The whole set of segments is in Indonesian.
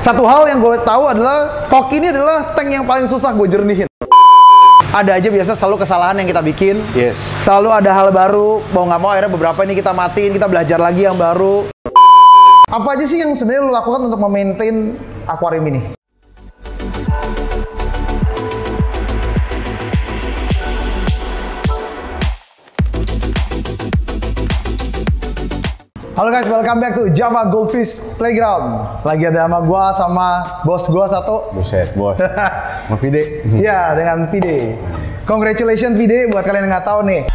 Satu hal yang gue tahu adalah koki ini adalah tank yang paling susah gue jernihin. Ada aja biasa selalu kesalahan yang kita bikin. Yes. Selalu ada hal baru. Mau nggak mau akhirnya beberapa ini kita matiin, kita belajar lagi yang baru. Apa aja sih yang sebenarnya lo lakukan untuk memaintain akuarium ini? Halo guys, welcome back to Java Goldfish Playground. Lagi ada sama gua sama bos gua satu. Buset, bos. Sama Vide. Iya, dengan Vide. Congratulations Vide buat kalian yang nggak tahu nih.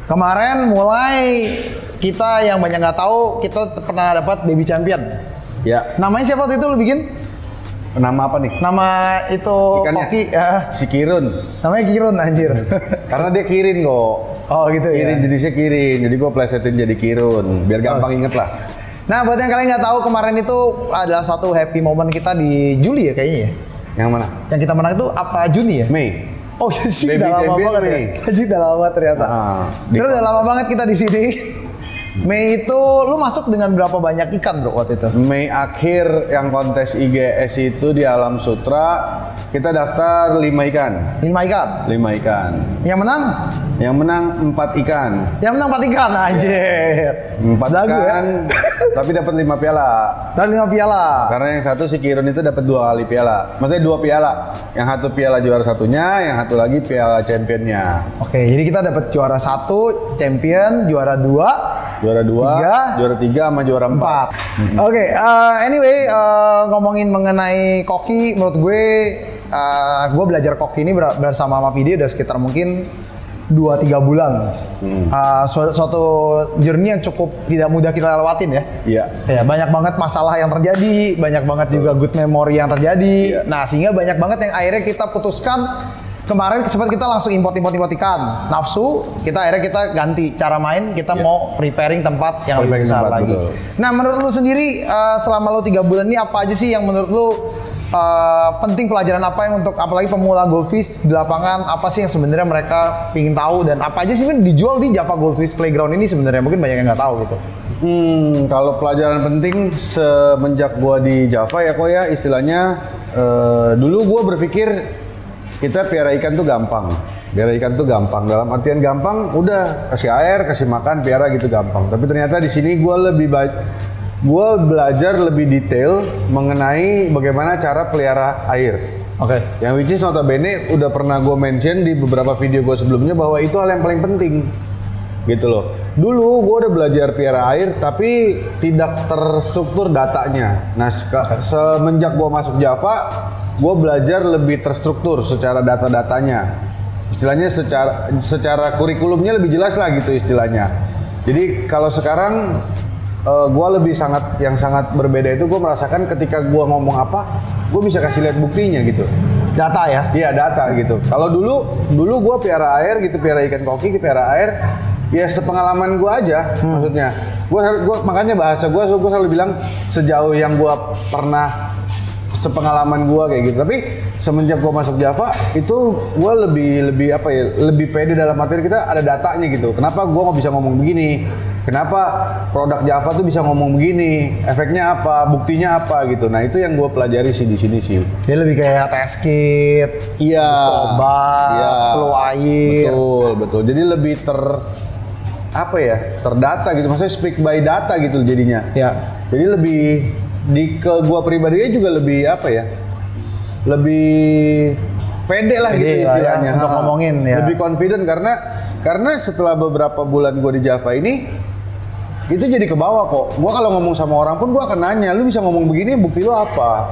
Kemarin mulai kita yang banyak nggak tahu, kita pernah dapat baby champion. Ya. Namanya siapa waktu itu lu bikin? Nama apa nih? Nama itu Ikannya? koki ya. Si Kirun. Namanya Kirun anjir. Karena dia Kirin kok. Oh gitu Kirin ya. jenisnya Kirin. Jadi gua plesetin jadi Kirun biar gampang inget lah. Nah, buat yang kalian nggak tahu, kemarin itu adalah satu happy moment kita di Juli ya kayaknya ya. Yang mana? Yang kita menang itu apa Juni ya? Mei. Oh, jadi Baby udah lama champion banget Mei. ya. Jadi udah lama banget ternyata. Terus udah lama banget kita di sini. Mei itu lu masuk dengan berapa banyak ikan bro waktu itu? Mei akhir yang kontes IGS itu di Alam Sutra kita daftar 5 ikan. 5 ikan. 5 ikan. Yang menang? Yang menang 4 ikan. Yang menang 4 ikan anjir. 4 Lagu ikan, tapi dapat 5 piala. Dan 5 piala. Karena yang satu si Kirun itu dapat 2 kali piala. Maksudnya 2 piala. Yang satu piala juara satunya, yang satu lagi piala championnya. Oke, jadi kita dapat juara 1, champion, juara 2, Juara 2, Tiga. juara 3 sama juara 4. Oke, anyway, ngomongin mengenai koki, menurut gue belajar koki ini bersama sama Vide udah sekitar mungkin 2-3 bulan. Suatu journey yang cukup tidak mudah kita lewatin ya. Iya. Ya, banyak banget masalah yang terjadi, banyak banget juga good memory yang terjadi. Iya. Nah, sehingga banyak banget yang akhirnya kita putuskan. Kemarin sempat kita langsung import ikan. Nafsu, akhirnya kita ganti cara main, kita mau preparing tempat yang lebih besar lagi. Betul. Nah, menurut lu sendiri selama lu 3 bulan ini apa aja sih yang menurut lu penting, pelajaran apa yang untuk apalagi pemula goldfish di lapangan, apa sih yang sebenarnya mereka ingin tahu dan apa aja sih yang dijual di Java Goldfish Playground ini sebenarnya mungkin banyak yang nggak tahu gitu. Kalau pelajaran penting semenjak gua di Java ya kok ya istilahnya dulu gua berpikir kita piara ikan tuh gampang. Piara ikan tuh gampang. Dalam artian gampang, udah kasih air, kasih makan, piara gitu gampang. Tapi ternyata di sini gue belajar lebih detail mengenai bagaimana cara pelihara air. Oke. Yang which is notabene udah pernah gue mention di beberapa video gue sebelumnya bahwa itu hal yang paling penting. Gitu loh. Dulu gue udah belajar piara air tapi tidak terstruktur datanya. Nah semenjak gue masuk Java, gue belajar lebih terstruktur secara data-datanya. Istilahnya secara kurikulumnya lebih jelas lah gitu istilahnya. Jadi kalau sekarang gue lebih sangat berbeda itu gue merasakan ketika gue ngomong apa, gue bisa kasih lihat buktinya gitu. Data ya? Iya data gitu. Kalau dulu gue piara air gitu, piara ikan koki, piara air, ya sepengalaman gue aja. Maksudnya, gue makanya bahasa gue selalu bilang sejauh yang gue pernah sepengalaman gue kayak gitu. Tapi semenjak gue masuk Java itu gue lebih pede dalam materi kita ada datanya gitu. Kenapa gue nggak bisa ngomong begini? Kenapa produk Java tuh bisa ngomong begini? Efeknya apa? Buktinya apa gitu? Nah itu yang gue pelajari sih di sini sih. Dia lebih kayak test kit, Iya. obat, flow air. Betul. Jadi lebih terdata gitu. Maksudnya speak by data gitu jadinya. Ya. Jadi lebih ke gua pribadinya juga lebih lebih pede lah gitu istilahnya. Untuk ngomongin ya. Lebih confident karena setelah beberapa bulan gua di Java ini itu jadi ke bawah kok. Gua kalau ngomong sama orang pun gua akan nanya, lu bisa ngomong begini, bukti lu apa?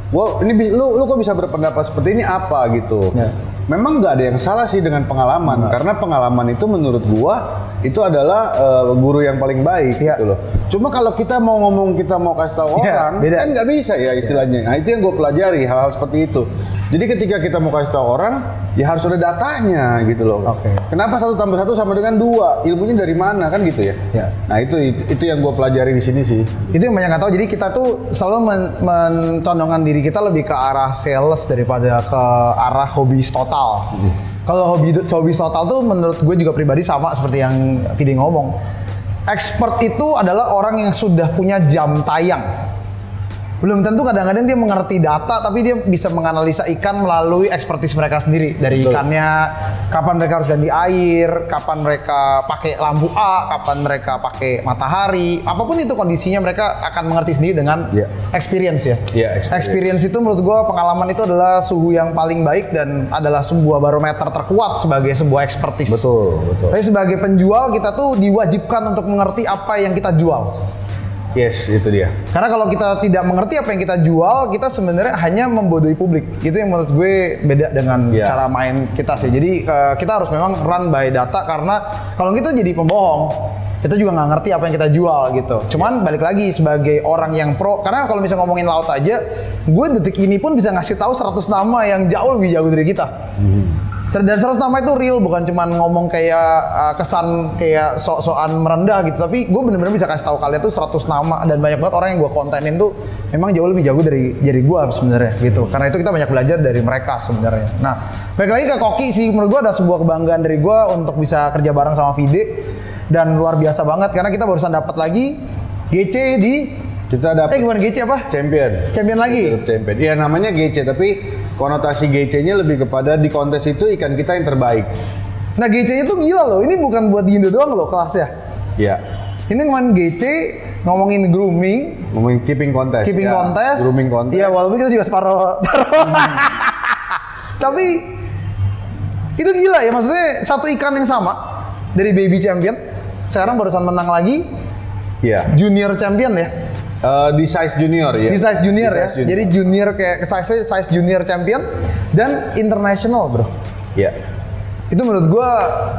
Lu kok bisa berpendapat seperti ini apa gitu. Ya. memang nggak ada yang salah sih dengan pengalaman, karena pengalaman itu menurut gua itu adalah guru yang paling baik gitu loh. Cuma kalau kita mau ngomong, kita mau kasih tahu orang, kan nggak bisa ya istilahnya. Nah itu yang gue pelajari, hal-hal seperti itu. Jadi ketika kita mau kasih tahu orang, ya harus ada datanya gitu loh. Kenapa 1 tambah 1 sama dengan 2? Ilmunya dari mana kan gitu ya? Nah itu yang gue pelajari di sini sih. Itu yang banyak nggak tahu. Jadi kita tuh selalu mencondongkan diri kita lebih ke arah sales daripada ke arah hobis total. Kalau hobis total tuh menurut gue juga pribadi sama seperti yang Vidi ngomong. Expert itu adalah orang yang sudah punya jam tayang. Belum tentu kadang-kadang dia mengerti data, tapi dia bisa menganalisa ikan melalui ekspertis mereka sendiri. Dari ikannya, kapan mereka harus ganti air, kapan mereka pakai lampu A, kapan mereka pakai matahari, apapun itu kondisinya mereka akan mengerti sendiri dengan experience ya. Experience itu menurut gua, pengalaman itu adalah suhu yang paling baik dan adalah sebuah barometer terkuat sebagai sebuah ekspertis. Betul. Tapi sebagai penjual kita tuh diwajibkan untuk mengerti apa yang kita jual. Yes, itu dia. Karena kalau kita tidak mengerti apa yang kita jual, kita sebenarnya hanya membodohi publik. Itu yang menurut gue beda dengan cara main kita sih. Jadi kita harus memang run by data, karena kalau kita jadi pembohong, kita juga nggak ngerti apa yang kita jual gitu. Cuman balik lagi sebagai orang yang pro, karena kalau misalnya ngomongin laut aja, gue detik ini pun bisa ngasih tahu 100 nama yang jauh lebih jago dari kita. Dan 100 nama itu real, bukan cuman ngomong kayak kesan kayak sok-sokan merendah gitu, tapi gue bener-bener bisa kasih tahu kalian tuh 100 nama, dan banyak banget orang yang gue kontenin tuh memang jauh lebih jago dari gue sebenarnya gitu. Karena itu kita banyak belajar dari mereka sebenarnya. Nah, balik lagi ke Koki sih, menurut gue ada sebuah kebanggaan dari gue untuk bisa kerja bareng sama Vide, dan luar biasa banget karena kita barusan dapat lagi GC di kita dapat gimana GC apa? Champion lagi? Champion. Iya namanya GC, tapi konotasi GC-nya lebih kepada di kontes itu ikan kita yang terbaik. Nah GC-nya tuh gila loh, ini bukan buat di Indo doang loh kelasnya. Iya. Ini kemarin GC ngomongin grooming, ngomongin keeping kontes, grooming kontes. Iya, walaupun kita juga separuh. Tapi itu gila ya, maksudnya satu ikan yang sama dari baby champion, sekarang barusan menang lagi. Iya. Junior champion ya. Di size junior ya. Di size junior ya. Jadi junior kayak size junior champion dan international, bro. Iya. Itu menurut gua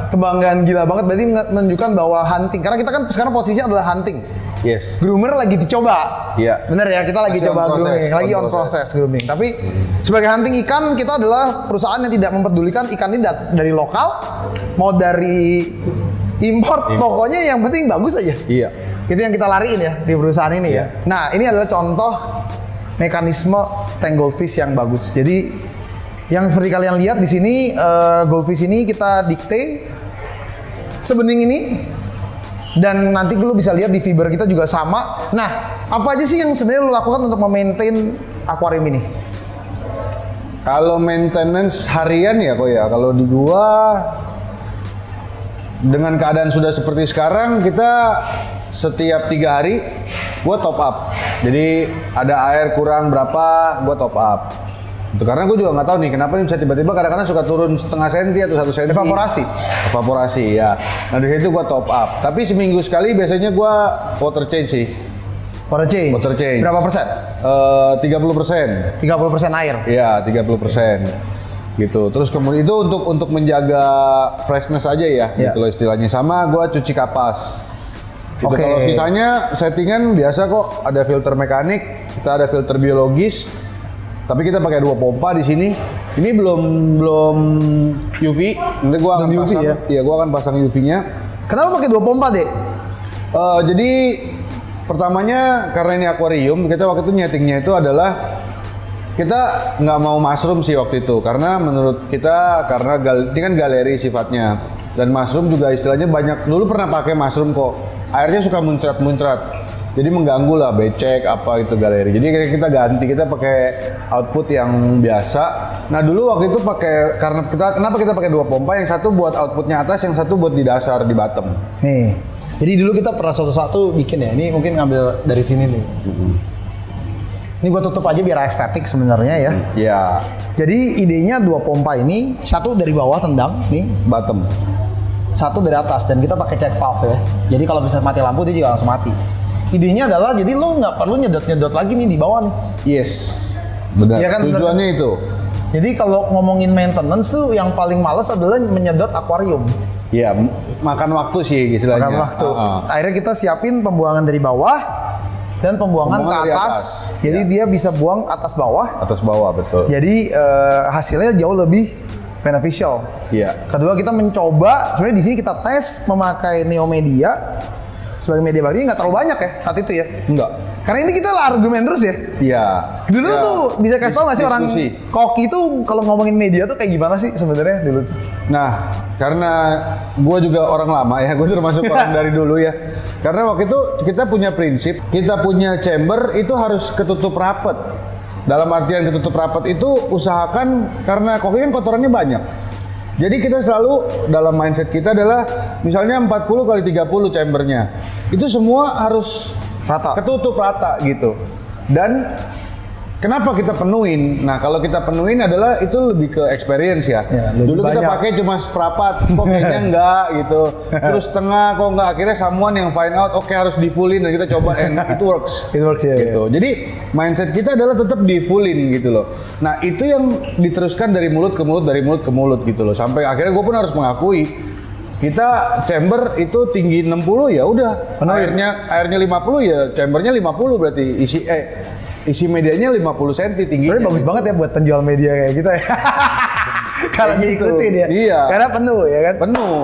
kebanggaan gila banget, berarti menunjukkan bahwa hunting, karena kita kan sekarang posisinya adalah hunting. Yes. Groomer lagi dicoba. Iya. Bener ya, kita lagi coba grooming, lagi on proses grooming. Tapi sebagai hunting ikan, kita adalah perusahaan yang tidak mempedulikan ikan ini dari lokal mau dari import. Pokoknya yang penting bagus aja. Iya. Itu yang kita lariin ya di perusahaan ini ya. Nah, ini adalah contoh mekanisme tank goldfish yang bagus. Jadi yang seperti kalian lihat di sini, goldfish ini kita dikte sebening ini, dan nanti lu bisa lihat di fiber kita juga sama. Nah, apa aja sih yang sebenarnya lu lakukan untuk memaintain akuarium ini? Kalau maintenance harian ya kok ya, kalau di gua dengan keadaan sudah seperti sekarang, kita setiap 3 hari gua top up. Jadi ada air kurang berapa, gua top up. Itu karena gue juga nggak tahu nih kenapa nih bisa tiba-tiba kadang-kadang suka turun setengah senti atau 1 senti. Evaporasi ya. Nah di situ gua top up. Tapi seminggu sekali biasanya gua water change sih. Water change. Berapa persen? 30%. 30% air. Iya, 30%. Gitu. Terus kemudian itu untuk menjaga freshness aja ya, gitu loh istilahnya. Sama gua cuci kapas. Gitu. Kalau sisanya settingan biasa kok, ada filter mekanik, kita ada filter biologis. Tapi kita pakai 2 pompa di sini. Ini belum UV. Nanti gua akan pasang. Iya, gua akan pasang UV-nya. Kenapa pakai 2 pompa, Dek? Jadi pertamanya karena ini akuarium, kita waktu itu nyetingnya itu adalah kita nggak mau mushroom sih waktu itu, karena menurut kita ini kan galeri sifatnya, dan mushroom juga istilahnya banyak. Dulu pernah pakai mushroom kok, airnya suka muncrat-muncrat. Jadi mengganggu lah, becek apa itu galeri. Jadi kita ganti, kita pakai output yang biasa. Nah dulu waktu itu kenapa kita pakai 2 pompa? Yang satu buat outputnya atas, yang satu buat di dasar, di bottom. Nih, jadi dulu kita pernah suatu bikin ya. Ini mungkin ngambil dari sini nih. Ini gua tutup aja biar estetik sebenarnya ya. Iya. Jadi idenya 2 pompa ini, satu dari bawah tendang nih, bottom. Satu dari atas, dan kita pakai check valve ya. Jadi kalau misalnya mati lampu dia juga langsung mati. Idenya adalah jadi lo nggak perlu nyedot-nyedot lagi nih di bawah nih. Yes, benar. Ya kan, tujuannya itu. Jadi kalau ngomongin maintenance tuh yang paling males adalah menyedot akuarium. Iya, makan waktu sih istilahnya. Makan waktu. Akhirnya kita siapin pembuangan dari bawah dan pembuangan ke dari atas. Jadi Ya. dia bisa buang atas bawah. Atas bawah, betul. Jadi hasilnya jauh lebih beneficial. Iya. Kedua kita mencoba, sebenarnya di sini kita tes memakai Neo Media sebagai media baru, nggak terlalu banyak ya saat itu ya. Enggak. Karena ini kita argumen terus ya. Iya. Dulu Ya, tuh bisa kasih tau nggak sih orang diskusi. koki tuh kalau ngomongin media tuh kayak gimana sih sebenarnya dulu? Nah, karena gue juga orang lama ya, gue termasuk orang dari dulu ya. Karena waktu itu kita punya prinsip, kita punya chamber itu harus ketutup rapet. Dalam artian ketutup rapat itu usahakan, karena koki kan kotorannya banyak. Jadi kita selalu dalam mindset kita adalah misalnya 40 kali 30 chambernya. Itu semua harus Rata. ketutup rata gitu. Dan kenapa kita penuhin? Nah, kalau kita penuhin adalah itu lebih ke experience ya. Ya, lebih Dulu kita banyak. pakai cuma seperempat, kok kayaknya enggak gitu. Terus setengah, kok enggak. Akhirnya someone yang find out, oke harus di fullin dan kita coba and it works. It works, ya, Gitu. Jadi mindset kita adalah tetap di fullin gitu loh. Nah, itu yang diteruskan dari mulut ke mulut, dari mulut ke mulut gitu loh. Sampai akhirnya gue pun harus mengakui kita chamber itu tinggi 60 ya udah. Airnya 50 ya chambernya 50 berarti isi medianya 50 cm tingginya. Sebenarnya bagus banget ya buat penjual media kayak kita ya. Kalau Kayak gitu. diikutin ya. Iya. Karena penuh ya kan. Penuh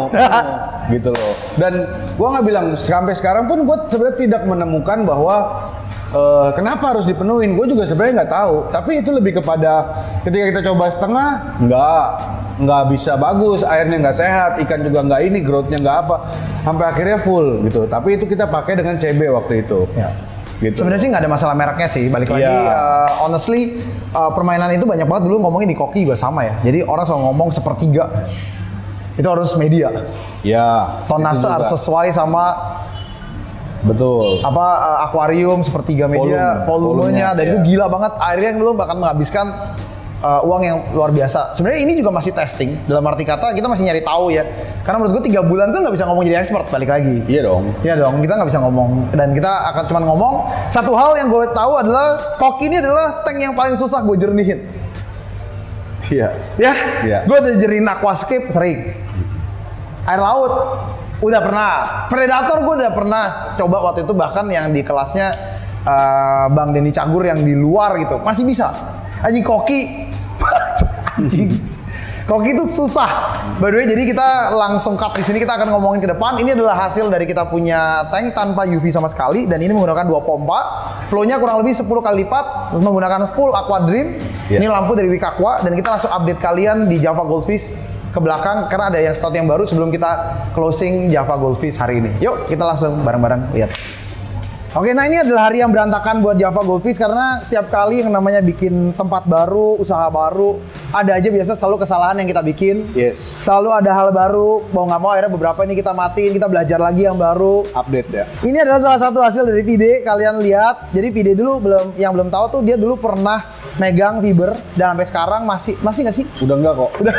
gitu loh. Dan gua nggak bilang sampai sekarang pun gua sebenarnya tidak menemukan bahwa kenapa harus dipenuhin. Gue juga sebenarnya nggak tahu. Tapi itu lebih kepada ketika kita coba setengah, nggak bisa bagus, airnya nggak sehat, ikan juga nggak ini, growth-nya nggak apa, sampai akhirnya full gitu. Tapi itu kita pakai dengan CB waktu itu. Ya. Gitu. Sebenarnya sih nggak ada masalah mereknya sih. Balik lagi, Iya. honestly permainan itu banyak banget dulu ngomongin di koki juga sama ya. Jadi orang selalu ngomong sepertiga itu harus media. Ya. Tonase itu juga. harus sesuai sama Betul. akuarium sepertiga media, volumenya, dan iya. itu gila banget. Akhirnya lu bakal menghabiskan uang yang luar biasa. Sebenarnya ini juga masih testing. Dalam arti kata kita masih nyari tahu ya. Karena menurut gue 3 bulan tuh nggak bisa ngomong jadi expert. Balik lagi. Iya dong. Iya dong, kita nggak bisa ngomong. Dan kita akan cuma ngomong satu hal yang gue tahu adalah koki ini adalah tank yang paling susah gue jernihin. Iya. Ya, Iya. gue udah jernihin aquascape sering. Air laut udah pernah. Predator gue udah pernah coba waktu itu, bahkan yang di kelasnya Bang Denny Cagur yang di luar gitu masih bisa. Anjing koki, anjing. Koki itu susah. By the way, jadi kita langsung cut di sini, kita akan ngomongin ke depan. Ini adalah hasil dari kita punya tank tanpa UV sama sekali, dan ini menggunakan 2 pompa. Flow-nya kurang lebih 10 kali lipat, menggunakan full Aqua Dream. Yeah. Ini lampu dari Wik Aqua, dan kita langsung update kalian di Java Goldfish ke belakang karena ada yang slot yang baru sebelum kita closing Java Goldfish hari ini. Yuk, kita langsung bareng-bareng lihat. Oke, nah ini adalah hari yang berantakan buat Java Goldfish karena setiap kali yang namanya bikin tempat baru, usaha baru, ada aja biasa selalu kesalahan yang kita bikin. Yes. Selalu ada hal baru, mau nggak mau akhirnya beberapa ini kita matiin, kita belajar lagi yang baru. Update ya. Ini adalah salah satu hasil dari Vide, kalian lihat. Jadi Vide dulu yang belum tahu tuh dia dulu pernah megang fiber dan sampai sekarang masih nggak sih? Udah enggak kok. Udah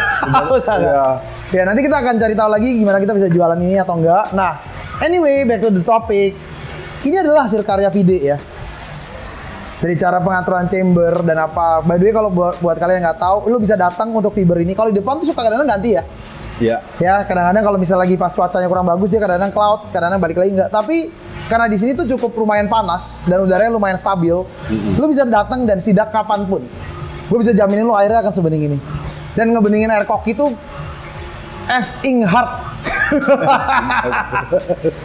Udah. Ya nanti kita akan cari tahu lagi gimana kita bisa jualan ini atau enggak. Nah, anyway, back to the topic. Ini adalah hasil karya Vide ya. Dari cara pengaturan chamber dan apa. By the way, kalau buat kalian yang nggak tahu, lu bisa datang untuk fiber ini. Kalau di depan tuh suka kadang-kadang ganti ya. Iya. Ya, kadang-kadang kalau misalnya lagi pas cuacanya kurang bagus, dia kadang-kadang cloud, kadang-kadang balik lagi enggak. Tapi karena di sini tuh cukup lumayan panas dan udaranya lumayan stabil, lu bisa datang dan sidak kapanpun. Gue bisa jaminin lu airnya akan sebening ini. Dan ngebeningin air koki itu effing hard.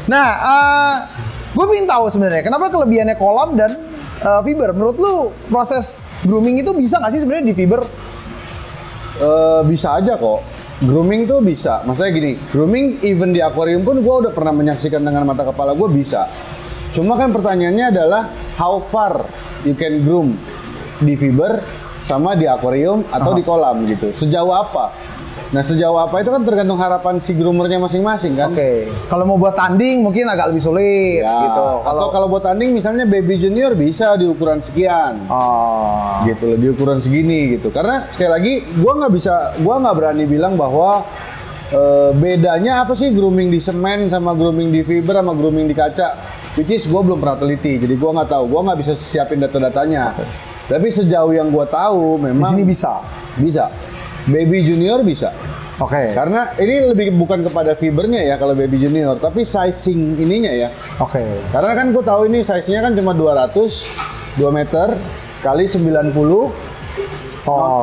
Nah, gue pengen tahu sebenarnya kenapa kelebihannya kolam dan fiber. Menurut lu proses grooming itu bisa nggak sih sebenarnya di fiber? Bisa aja kok. Grooming tuh bisa. Maksudnya gini, grooming even di akuarium pun gue udah pernah menyaksikan dengan mata kepala gue bisa. Cuma kan pertanyaannya adalah how far you can groom di fiber sama di akuarium atau di kolam gitu. Sejauh apa? Nah sejauh apa itu kan tergantung harapan si groomernya masing-masing kan. Oke. Kalau mau buat tanding mungkin agak lebih sulit Ya, gitu. atau kalau buat tanding misalnya baby junior bisa di ukuran sekian. Oh. Gitu loh, di ukuran segini gitu. Karena sekali lagi gua nggak berani bilang bahwa bedanya apa sih grooming di semen sama grooming di fiber sama grooming di kaca, which is gua belum pernah teliti, jadi gua nggak tahu, gua nggak bisa siapin data-datanya. Tapi sejauh yang gua tahu Di memang sini bisa. bisa. Baby junior bisa. Oke. Karena ini lebih bukan kepada fibernya ya kalau baby junior, tapi sizing ininya ya. Oke. Karena kan gua tahu ini size-nya kan cuma 200 2 meter kali 90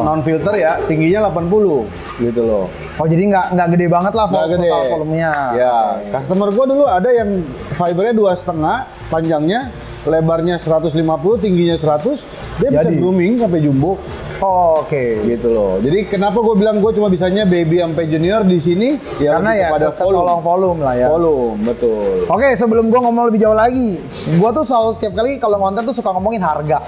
non filter ya, tingginya 80 gitu loh. Oh jadi nggak gede banget lah Nggak gede. volumenya. Ya, customer gua dulu ada yang fibernya 2,5, panjangnya, lebarnya 150, tingginya 100, dia bisa Jadi. grooming sampai jumbo. Oh, oke. Gitu loh. Jadi kenapa gue bilang gue cuma bisanya baby sampai junior di sini ya Karena lebih ya kepada tolong volume lah ya. Volume, betul. Oke, sebelum gua ngomong lebih jauh lagi, gua tuh selalu tiap kali kalau konten tuh suka ngomongin harga.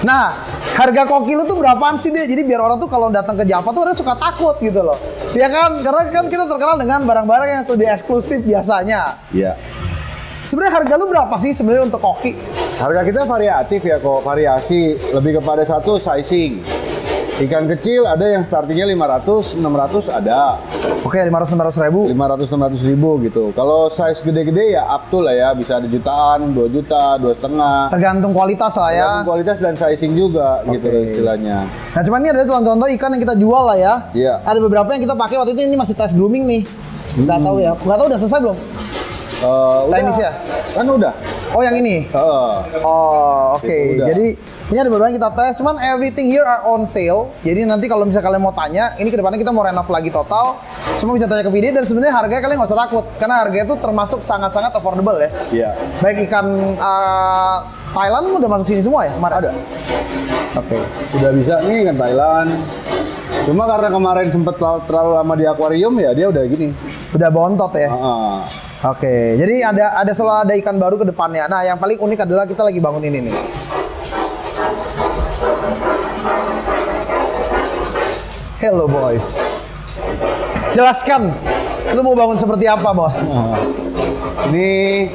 Nah, harga koki lu tuh berapaan sih deh? Jadi biar orang tuh kalau datang ke Java tuh orang suka takut gitu loh. Ya kan? Karena kan kita terkenal dengan barang-barang yang lebih eksklusif biasanya. Iya. Sebenarnya harga lu berapa sih sebenarnya untuk koki? Harga kita variatif ya kok, variasi lebih kepada satu sizing. Ikan kecil ada yang startingnya 500, 600 ada. Oke, 500-600 ribu. 500-600 ribu gitu. Kalau size gede-gede ya up to lah ya, bisa ada jutaan, 2 juta, 2,5. Tergantung kualitas lah ya. Tergantung kualitas dan sizing juga gitu Oke. istilahnya. Nah, cuman ini ada contoh-contoh ikan yang kita jual lah ya. Iya. Ada beberapa yang kita pakai waktu itu, ini masih tes grooming nih. Nggak tahu ya. Nggak tahu udah selesai belum? Teknis ya? Kan udah. Oh, yang ini. Oh, oke. Itu udah. Jadi ini ada beberapa yang kita tes, cuman everything here are on sale. Jadi nanti kalau misalnya kalian mau tanya, ini kedepannya kita mau renov lagi total. Semua bisa tanya ke video dan sebenarnya harganya kalian nggak usah takut, karena harganya itu termasuk sangat-sangat affordable ya. Iya. Baik ikan Thailand udah masuk sini semua ya kemarin? Ada. Oke. Udah bisa nih kan Thailand. Cuma karena kemarin sempat terlalu lama di akuarium ya dia udah gini. Udah bontot ya. Heeh. Oke, jadi ada selalu ada ikan baru ke depannya. Nah, yang paling unik adalah kita lagi bangun ini nih. Hello boys. Jelaskan, lu mau bangun seperti apa, bos? Ini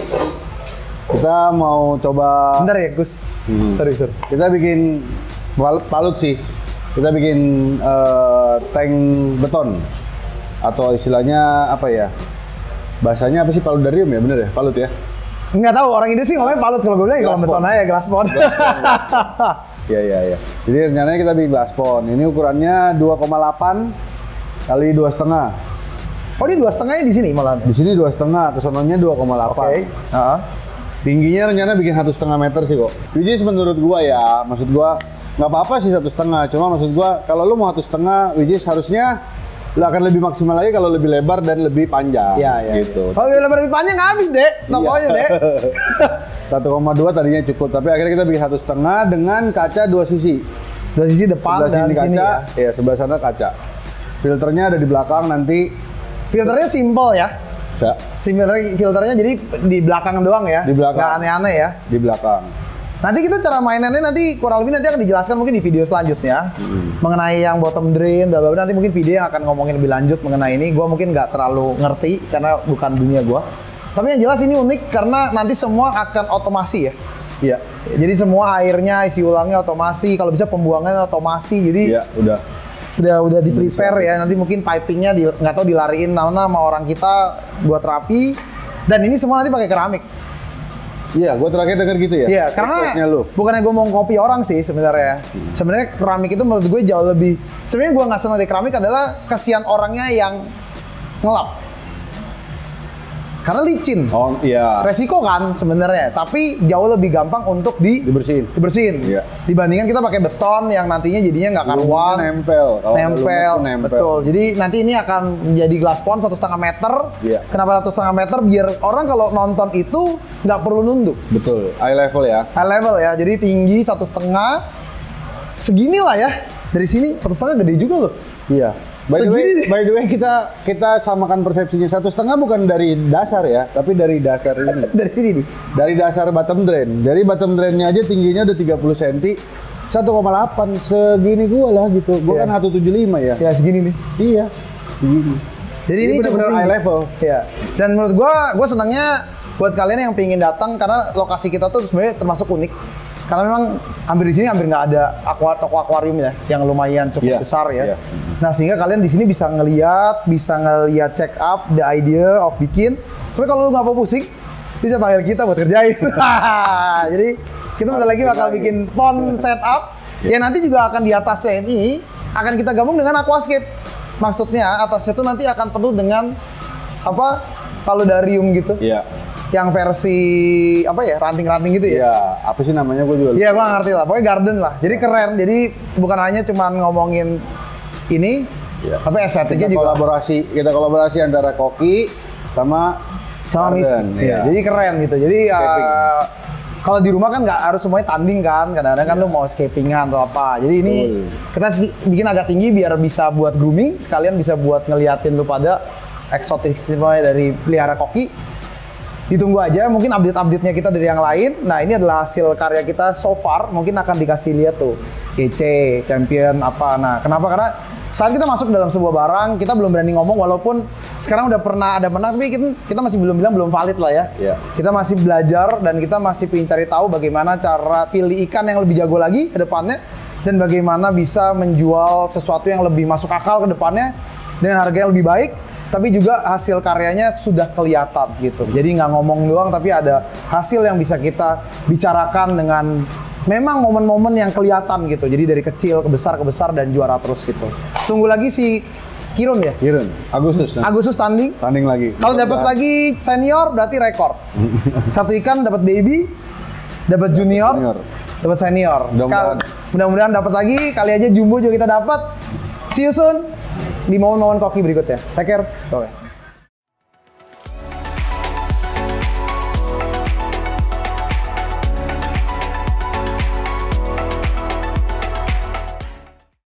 kita mau coba. Bentar ya, Gus. Sorry. Kita bikin palut sih. Kita bikin tank beton atau istilahnya apa ya? Bahasanya apa sih, paludarium ya, bener ya? Palut ya? Nggak tahu, orang Indo sih ngomongnya palut, kalau gue bilang ya Glass kalau beton pond. aja, glass pond. Iya. Jadi rencananya kita bikin glass pond. Ini ukurannya 2,8 kali 2,5. Oh, ini 2,5-nya di sini malah. Di sini 2,5, kesononya 2,8. Oke. Tingginya rencana bikin 1,5 meter sih kok. Which is menurut gua ya, maksud gua nggak apa-apa sih 1,5. Cuma maksud gua kalau lu mau 1,5, which is harusnya lu akan lebih maksimal lagi kalau lebih lebar dan lebih panjang. Iya. Gitu. Kalau lebih panjang nggak habis deh, tokonya deh. 1,2 tadinya cukup, tapi akhirnya kita bikin 1,5 dengan kaca 2 sisi. Dari sisi depan Sebelah dan sini sini kaca, ya. ya sebelah sana kaca. Filternya ada di belakang nanti. Filternya simple ya. Bisa Filternya jadi di belakang doang ya. Di belakang. Nggak aneh-aneh ya. di belakang. Nanti kita cara mainannya nanti kurang lebih nanti akan dijelaskan mungkin di video selanjutnya mengenai yang bottom drain, bla bla bla. Nanti mungkin video yang akan ngomongin lebih lanjut mengenai ini. Gua mungkin nggak terlalu ngerti karena bukan dunia gua. Tapi yang jelas ini unik karena nanti semua akan otomasi ya. Iya. Jadi semua airnya isi ulangnya otomasi, kalau bisa pembuangannya otomasi. Jadi Iya, udah. udah di prepare ya. Nanti mungkin pipingnya nggak tahu dilariin sama orang kita buat rapi. Dan ini semua nanti pakai keramik. Iya, gue terakhir denger gitu ya. Iya, karena Requestnya lu. bukannya gue mau ngopi orang sih sebenarnya. Sebenarnya keramik itu menurut gue jauh lebih. Sebenarnya gue nggak senang di keramik adalah kasihan orangnya yang ngelap. Karena licin. Oh iya. Resiko kan sebenarnya, tapi jauh lebih gampang untuk dibersihin. Iya. Dibandingkan kita pakai beton yang nantinya jadinya nggak karuan. Nempel. Kalau Nempel, nempel. betul. Jadi nanti ini akan menjadi glass pond 1,5 meter. Iya. Kenapa 1,5 meter? Biar orang kalau nonton itu nggak perlu nunduk. Betul. Eye level ya. High level ya, jadi tinggi 1,5 segini lah ya. Dari sini 1,5 gede juga loh. Iya. By the way kita samakan persepsinya 1,5 bukan dari dasar ya, tapi dari dasar ini. Dari sini nih. Dari dasar bottom drain. Dari bottom drainnya aja tingginya udah 30 cm. 1,8 segini gua lah gitu. Gua Iya. kan 175 ya. Ya segini nih. Iya. Segini. Jadi ini benar-benar cukup tinggi. eye level. Iya. Dan menurut gua senangnya buat kalian yang pengen datang karena lokasi kita tuh sebenarnya termasuk unik. Karena memang hampir di sini hampir nggak ada toko akuarium ya yang lumayan cukup Iya, besar ya. iya. Nah sehingga kalian di sini bisa ngeliat check up the idea of bikin. Tapi kalau lu nggak mau pusing, bisa panggil kita buat kerjain. Jadi Kita bentar lagi bakal bikin pond setup. Ya nanti juga akan di atasnya ini akan kita gabung dengan aquascape. Maksudnya atasnya tuh nanti akan penuh dengan apa? Paludarium gitu. Iya. Yang versi apa ya? Ranting-ranting gitu ya. Iya, apa sih namanya gue juga lupa. Iya, gua nggak ngerti lah. Pokoknya garden lah. Jadi keren. Jadi bukan hanya cuman ngomongin ini, tapi estetiknya juga Kita kolaborasi antara koki sama garden. Misty. Jadi keren gitu. Jadi kalau di rumah kan nggak harus semuanya tanding kan. Kadang-kadang kan lu mau scapingan atau apa. Jadi ini kita bikin agak tinggi biar bisa buat grooming, sekalian bisa buat ngeliatin lu pada eksotisme dari pelihara koki. Ditunggu aja, mungkin update-update-nya kita dari yang lain. Nah, ini adalah hasil karya kita so far. Mungkin akan dikasih lihat tuh, EC, champion, apa. Nah, kenapa? Karena saat kita masuk dalam sebuah barang, kita belum berani ngomong, walaupun sekarang udah pernah ada menang, tapi kita masih belum bilang belum valid lah ya. Iya. Kita masih belajar, dan kita masih ingin cari tahu bagaimana cara pilih ikan yang lebih jago lagi ke depannya, dan bagaimana bisa menjual sesuatu yang lebih masuk akal ke depannya, dengan harga yang lebih baik, tapi juga hasil karyanya sudah kelihatan gitu. Jadi nggak ngomong doang, tapi ada hasil yang bisa kita bicarakan dengan memang momen-momen yang kelihatan gitu. Jadi dari kecil ke besar dan juara terus gitu. Tunggu lagi si Kirun ya? Kirun, Agustus. Agustus tanding. Tanding lagi. Kalau dapat lagi senior berarti rekor. Satu ikan dapat baby, dapat junior, dapat senior. Mudah-mudahan dapat lagi. Kali aja jumbo juga kita dapat. See you soon di momen-momen koki berikutnya. Take care. Bye.